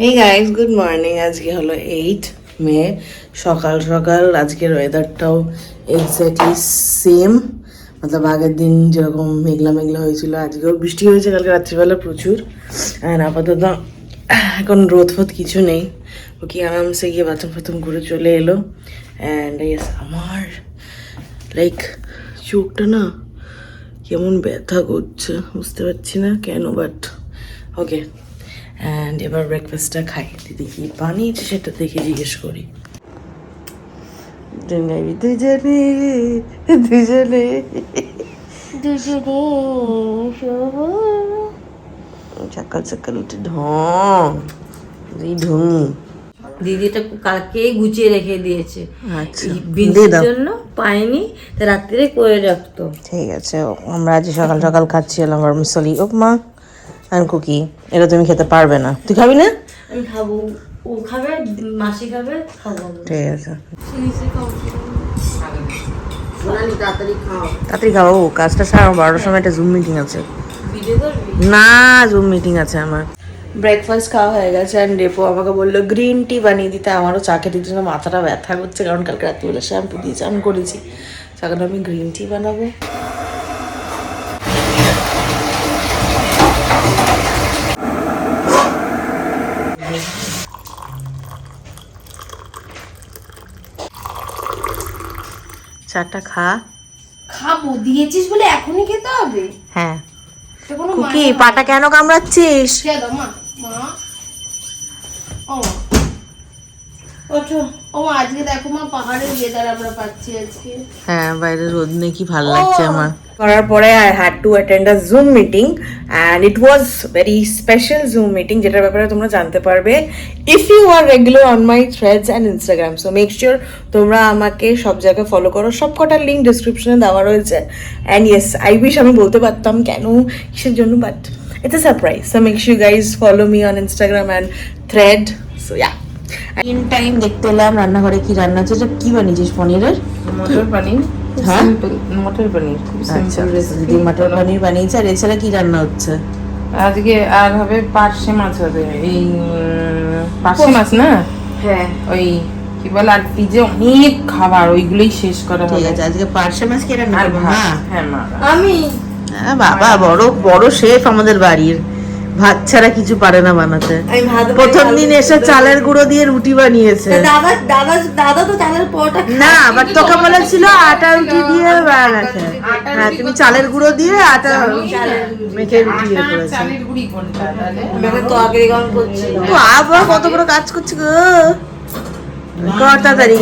Hey guys, good morning. আজকে হলো 8 মে, সকাল সকাল। আজকের ওয়েদারটাও এক্স্যাক্টলি সেম, মতলব আগের দিন যেরকম মেঘলা মেঘলা হয়েছিল আজকেও বৃষ্টি হয়েছে কালকে রাত্রিবেলা প্রচুর। অ্যান্ড আপাতত এখন রোদ ফোদ কিছু নেই, ও কি আরামসে গিয়ে বাথরুম ফাথরুম করে চলে এলো। অ্যান্ড ইয়েস, আমার লাইক চোখটা না কেমন ব্যথা করছে, বুঝতে পারছি না কেন, বাট ওকে। অ্যান্ড এবার ব্রেকফাস্টটা খাই, দিদি কি বানিয়েছে সেটা দেখে জিজ্ঞেস করি। দুজনে দুজনে সকাল সকাল উঠে ঢং, এই ঢঙি দিদিটা কালকে গুছিয়ে রেখে দিয়েছে। আচ্ছা, বিন্দের জন্য পাইনি, তা রাত্রে করে রাখতো। ঠিক আছে। আমরা আজ সকাল সকাল খাচ্ছিলাম ভার্মিসেলি উপমা অ্যান্ড কুকি। এটা তুমি খেতে পারবে না, তুই খাবি না? আমি খাবো, ও খাবে, মাসি খাবে, খাবো। ঠিক আছে, তাড়াতাড়ি খাও। তাড়াতাড়ি খাবো, কাজটা 12:30 সময় একটা জুম মিটিং আছে। ভিডিও করবি না, জুম মিটিং আছে আমার। ব্রেকফাস্ট খাওয়া হয়ে গেছে অ্যান্ড ডেপো আমাকে বললো গ্রিন টি বানিয়ে দিতে। আমারও চা খেতে জন্য মাথাটা ব্যথা করছে, কারণ কালকে রাত্রিবেলা শ্যাম্পু দিয়ে চান করেছি। এখন আমি গ্রিন টি বানাবো। চাটা খা। খাবো দিয়েছিস বলে এখনই খেতে হবে? হ্যাঁ। তো কোনো কুকি, পাটা কেন কামড়াচ্ছিস? খেয়ে দাও মা। মা ও মা, ওঠো। ও মা, আজকে দেখো মা, পাহাড়ের ওয়েদার আমরা পাচ্ছি আজকে। হ্যাঁ, বাইরে রোদ নেই, কি ভালো লাগছে আমার। করার পরে I had to attend a Zoom meeting and it was very special Zoom meeting, যেটার ব্যাপারে তোমরা জানতে পারবে if you are regular on my Threads and Instagram. So make sure তোমরা আমাকে সব জায়গায় ফলো করো, সব কটার লিঙ্ক ডিসক্রিপশনে দেওয়া রয়েছে। অ্যান্ড ইয়েস, আই উইশ আমি বলতে পারতাম কেন কিসের জন্য, but it's a surprise. So make sure guys follow me on Instagram and thread. So yeah, in time দেখতে এলাম রান্নাঘরে কি রান্না হচ্ছে। এটা কি বানিয়েছিস? পনিরের মটর পনির। হ্যাঁ, মটর পনির খুব আচ্ছা, সিম্পল রেসিপি। দিদি মটর পনির বানিয়েছে। আর এছাড়া কি রান্না হচ্ছে? আজকে আর হবে পার্শে মাছ হবে। এই পার্শে মাছ না, হ্যাঁ, ওই কি বলে, আর ফ্রিজে অনেক খাবার, ওইগুলোই শেষ করা ঠিক হবে। আছে। আজকে পার্শে মাছ কে রান্না আর করবো? ভাত। মা? হ্যাঁ মা। আমি হ্যাঁ, বাবা বড় বড় শেফ আমাদের বাড়ির, ভাত ছাড়া কিছু পারে না বানাতে। প্রথম দিন এসে চালের গুঁড়ো দিয়ে রুটি বানিয়েছে। দাদা দাদা দাদা তো চালের পরোটা না, আবার তোকে বলেছিল আটা রুটি দিয়ে বানাতে। হ্যাঁ, তুমি চালের গুঁড়ো দিয়ে আটা মেখে রুটি ইয়ে করেছে। চালের গুঁড়ি কোনটা তাহলে? আমাকে তো আগে গান করছিল। তো আবার কত বড় কাজ করছে গো, কর তাড়াতাড়ি।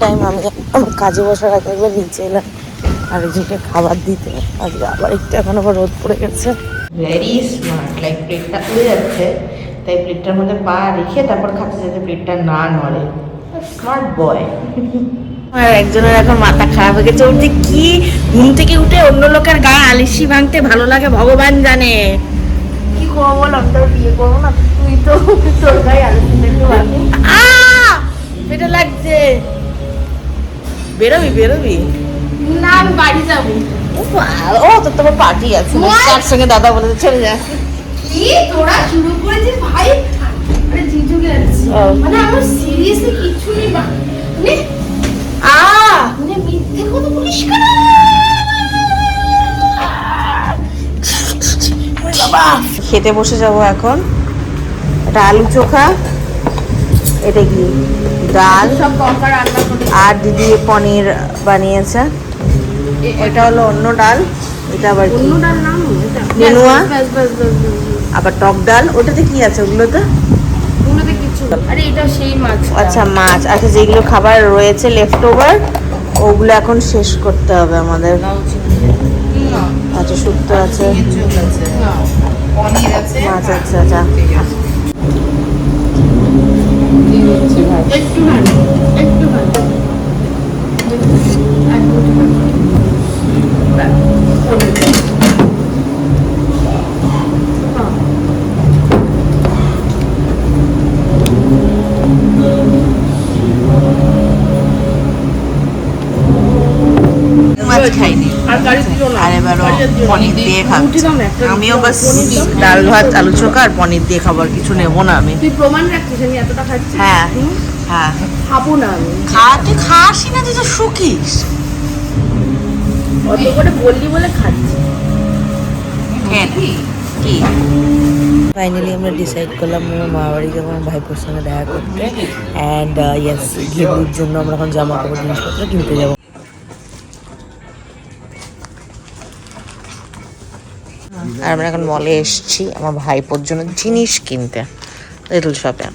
টাইম আমি আমার কাজে বসার আগে একবার নিচে এলাম আরেকজনকে খাবার দিতে। আজকে আবার একটু এখন আবার রোদ পড়ে গেছে। ভেরি স্মার্ট, লাইক প্লেটটা উড়ে যাচ্ছে, তাই প্লেটটার মধ্যে পা রেখে তারপর খাচ্ছে যাতে প্লেটটা না নড়ে। Smart boy. আর একজনের এখন মাথা খারাপ হয়ে গেছে, ওর যে কি ঘুম থেকে উঠে অন্য লোকের গায়ে আলিশি ভাঙতে ভালো লাগে ভগবান জানে। কি করবো বল, আমি তো বিয়ে করবো না, তুই তো তোর গায়ে আলিশি দেখতে পারবি। এটা লাগছে, বেরোবি বেরোবি? না, আমি বাড়ি যাবো। ও তো তোমার পার্টি আছে, তার সঙ্গে দাদা বলে চলে যা। কি তোরা শুরু করেছিস ভাই? আরে জিজু গেছে। মানে আমার সিরিয়াসলি কিছু নেই মানে মানে মিথ্যে কথা বলিস কেন? খেতে বসে যাব এখন। এটা আলু চোখা, এটা কি ডাল, সব কঙ্কা রান্না করে। আর দিদি পনির বানিয়েছে। এটা হলো অন্য ডাল, এটা আবার কি অন্যটার নাম এটা নেনুয়া, বাস বাস বাস বাস। আবার টক ডাল। ওটাতে কি আছে ওগুলোতে? ওগুলোতে কিছু। আরে এটা সেই মাছ। আচ্ছা, মাছ। আচ্ছা, যেগুলো খাবার রয়েছে লেফট ওভার ওগুলো এখন শেষ করতে হবে আমাদের। আচ্ছা, শুক্তো আছে, পনির আছে, মাছ আছে। আচ্ছা, একটু ভালো, একটু ভালো। মাছ খাইনি। আর আর এবারও পনির দিয়ে খাচ্ছি। আমিও বাস ডাল ভাত আলু চোখা আর পনির দিয়ে খাবার, কিছু নেবো না আমি। তুই প্রমাণ রাখছিস আমি এতটা খাচ্ছি? হ্যাঁ হ্যাঁ, খাবো না আমি। তুই খাসি না, তুই তো শুকিস। অত করে বললি বলে খাচ্ছি। ফাইনালি আমরা ডিসাইড করলাম আমার মা বাড়ি যাবো আমার ভাইপোর সঙ্গে দেখা করতে। অ্যান্ড ইয়েস, ঘেবুর জন্য আমরা এখন জামা কাপড় জিনিসপত্র কিনতে যাবো। আর আমরা এখন মলে এসেছি আমার ভাইপোর জন্য জিনিস কিনতে, লিটল শপে।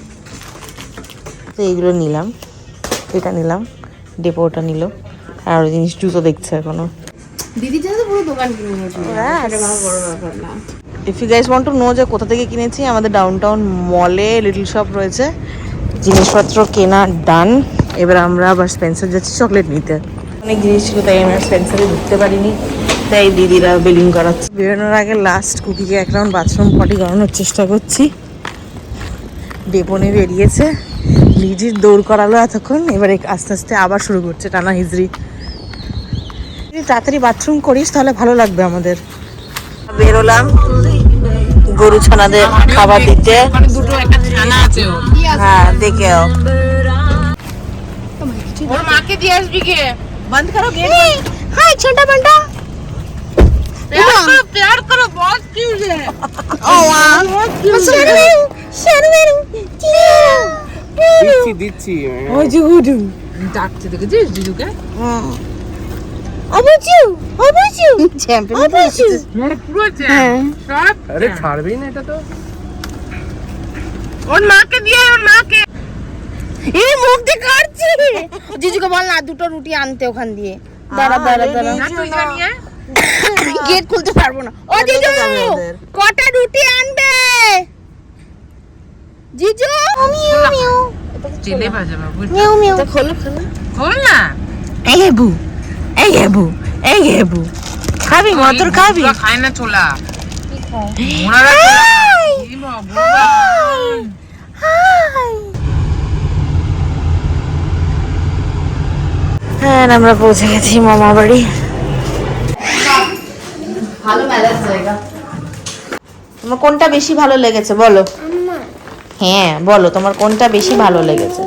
তো এইগুলো নিলাম, এটা নিলাম, ডেপোটা নিল, আর ওই জিনিস জুতো দেখছে এখনো। দিদি যাতে পুরো দোকান কিনে নিয়েছিল, সেটা কোনো বড় ব্যাপার না। If you guys want to know যে কোথা থেকে কিনেছি, আমাদের ডাউনটাউন মলে লিটল শপ রয়েছে, জিনিসপত্র কেনা ডান। এবার আমরা আবার স্পেন্সার যাচ্ছি চকলেট নিতে। অনেক জিনিস ছিল তাই আমরা স্পেন্সারে ঢুকতে পারিনি, তাই দিদিরা বিলিং করাচ্ছে। বেরোনোর আগে লাস্ট কুকিকে এক রাউন্ড বাথরুম পটি করানোর চেষ্টা করছি। ডেপনে বেরিয়েছে, লিজির দৌড় করালো এতক্ষণ, এবারে আস্তে আস্তে আবার শুরু করছে টানা হিজড়ি। যদি তাড়াতাড়ি বাথরুম করিস তাহলে ভালো লাগবে আমাদের। বেরোলাম গরু ছানাদের খাবার দিতে। দুটো একটা ছানা আছে ওর। হ্যাঁ দেখেও, ওর মাকে দিয়ে আসবি কে? বন্ধ করো গেট। হাই ছোটা বান্টা। प्यार करो बहुत क्यूट है। ও দিচ্ছি ওই যে গুডু ডাকতে দেখেছিস জিজুকে? অবুচু অবুচু চ্যাম্পিয়ন অবুচু। মানে পুরো সব আরে ছাড়বেই না এটা তো। ওর মাকে দিয়ে ওর মাকে। এই মুখ দিয়ে কাটছি। জিজুকে বল না দুটো রুটি আনতে ওখান দিয়ে। দাঁড়া দাঁড়া দাঁড়া, না তুই জানিয়ে গেট খুলতে পারবো না। ও জিজু কটা রুটি আনবে? জিজু মিউ মিউ চেলে বাজে বাবু। Mu mu. খোলো খোলো। খোল না। এই হেবু এই হেবু এই হেবু খাবি মতর খাবি? পুরো খায় না ছোলা। ওনারা কি ভগবান। হ্যাঁ আমরা পৌঁছে গেছি মামা বাড়ি। ভালো মেলার জায়গা। তোমার কোনটা বেশি ভালো লেগেছে বলো? হ্যাঁ বলো তোমার কোনটা বেশি ভালো লেগেছে?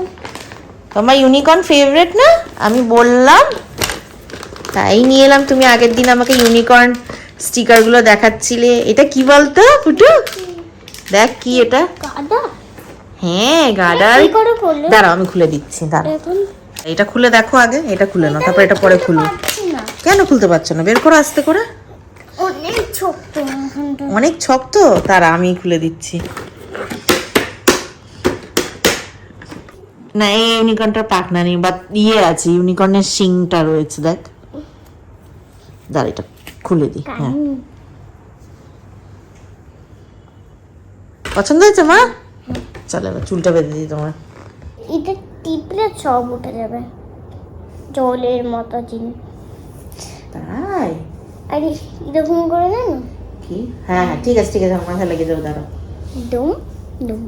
তোমার ইউনিকর্ন ফেভারিট না? আমি বললাম তাই নিয়ে এলাম। তুমি আগের দিন আমাকে ইউনিকর্ন স্টিকারগুলো দেখাচ্ছিলে। এটা কি বলতো ফুটু? দেখ কি এটা? গাদা। হ্যাঁ গাডার। কি করে করলে? দাঁড়াও আমি খুলে দিচ্ছি, দাঁড়াও। এখন এটা খুলে দেখো আগে, এটা খুলে নাও, তারপর এটা পরে খুলো। না কেন খুলতে পারছো না? বের করো আস্তে করে। অনেক ছোট্ট এখানটা। অনেক শক্ত, তারা আমি খুলে দিচ্ছি। না এই ইউনিকর্নটা পাখনা নেই, বা ইয়ে আছে, ইউনিকর্নের শিংটা রয়েছে দেখ। দাঁড়া এটা খুলে দিই। হ্যাঁ পছন্দ হয়েছে মা? চলো এবার চুলটা বেঁধে দিই তোমার। এটা টিপলে সব উঠে যাবে, জলের মতো জিনিস। তাই আরে এরকম করে জানো, কি? হ্যাঁ হ্যাঁ ঠিক আছে ঠিক আছে, আমার মাথায় লেগে যাবে, দাঁড়াও। ডুম ডুম।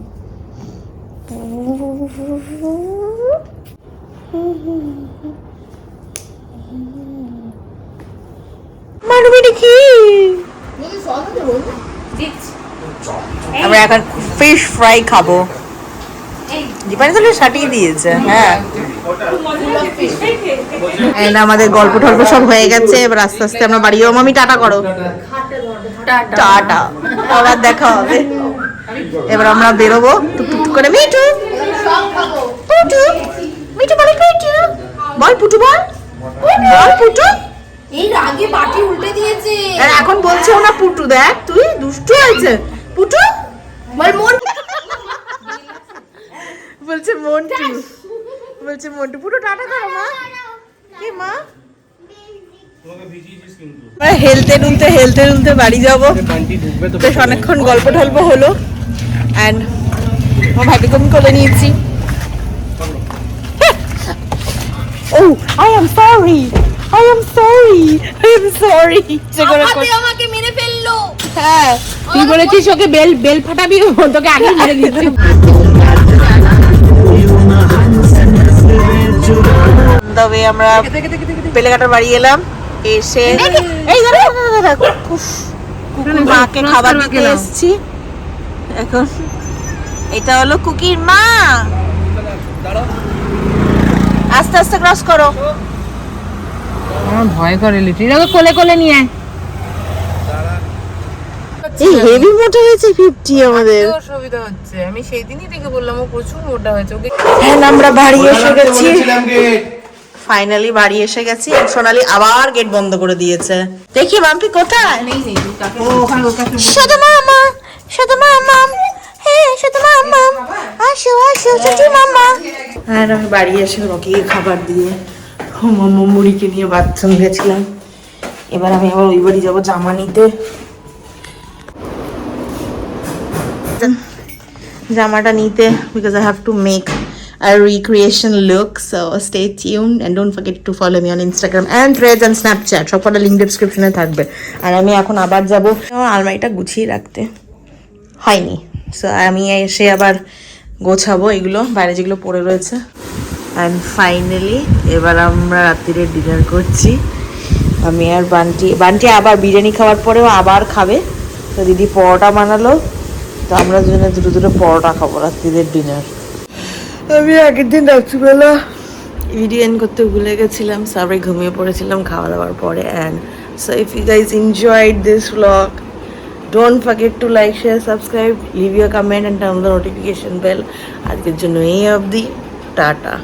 মারবি দেখি। আমরা এখন ফিশ ফ্রাই খাবো। দীপানি তো সাটিয়ে দিয়েছে। হ্যাঁ আমাদের গল্প টল্প সব হয়ে গেছে, এবার আস্তে আস্তে আমরা বাড়ি যাবো। মামি টাটা করো। টাটা, আবার দেখা হবে। এবার আমরা বেরোবো টুকটুক করে। মিঠু পুটু, মিঠু বল পুটু, বল পুটু বল, বল পুটু। এই রাগে বাটি উল্টে দিয়েছে। আর এখন বলছে না পুটু, দেখ তুই দুষ্টু হয়েছে পুটু। বল মন বলছে মন্টু, বলছে মন্টু। পুটু টাটা করো মা। কি মা? হেলতে দুলতে বাড়ি যাবো। বেশ অনেকক্ষণ গল্প টল্প হলো, অ্যান্ড আমার ভাইকে আমি কোলে নিয়েছি। Oh I am sorry, I am sorry, I am sorry. আমাকে মেরে ফেললো। হ্যাঁ তুই বলেছিস ওকে বেল বেল ফাটাবি, তোকে আগে মেরে দিচ্ছি। তবে আমরা পেলেঘাটার বাড়ি এলাম। এসে এই দেখো কুকুর মাকে খাবার দিতে এসেছি এখন। এটা হলো কুকির মা। আস্তে আস্তে ক্রস করো। আমার ভয় করে লিটি ওকে কোলে কোলে নিয়ে এই হেভি মোটা হয়েছে 50 আমাদের। অসুবিধা হচ্ছে, আমি সেই দিনই থেকে বললাম ও প্রচুর মোটা হয়েছে ওকে। হ্যাঁ আমরা বাড়ি এসে গেছি, ফাইনালি বাড়ি এসে গেছি। সোনালি আবার গেট বন্ধ করে দিয়েছে। দেখি মাম্পি কোথায়? শুধু মামা, শুধু মামা, হ্যাঁ শুধু মামা, আসো আসো শুধু মামা। আর আমি বাড়ি এসে ওকে খাবার দিয়ে মাম্মা মুড়িকে নিয়ে বাথরুম গেছিলাম। এবার আমি আবার ওই বাড়ি যাবো জামা নিতে। জামাটা নিতে because I have to make a recreation look, so stay tuned and don't forget to follow me on Instagram and Threads and Snapchat. সবকটা লিঙ্ক ডেসক্রিপশনে থাকবে। আর আমি এখন আবার যাব আলমারিটা গুছিয়ে রাখতে, হয়নি, সো আমি এসে আবার গোছাবো এগুলো বাইরে যেগুলো পড়ে রয়েছে। অ্যান্ড ফাইনালি এবার আমরা রাত্রিরে ডিনার করছি। আমি আর বান্টি আবার বিরিয়ানি খাওয়ার পরেও আবার খাবে। তো দিদি পরোটা বানালো, তো আমরা দুজনে দুটো পরোটা খাবো রাত্রিদের ডিনার। আমি আগের দিন রাত্রিবেলা ভিডিও এন্ড করতে ভুলে গেছিলাম, সবাই ঘুমিয়ে পড়েছিলাম খাওয়া দাওয়ার পরে। And so if you guys enjoyed this blog, don't forget to like, share, subscribe, leave your comment and turn the notification bell. আজকের জন্য এই অবধি, টাটা।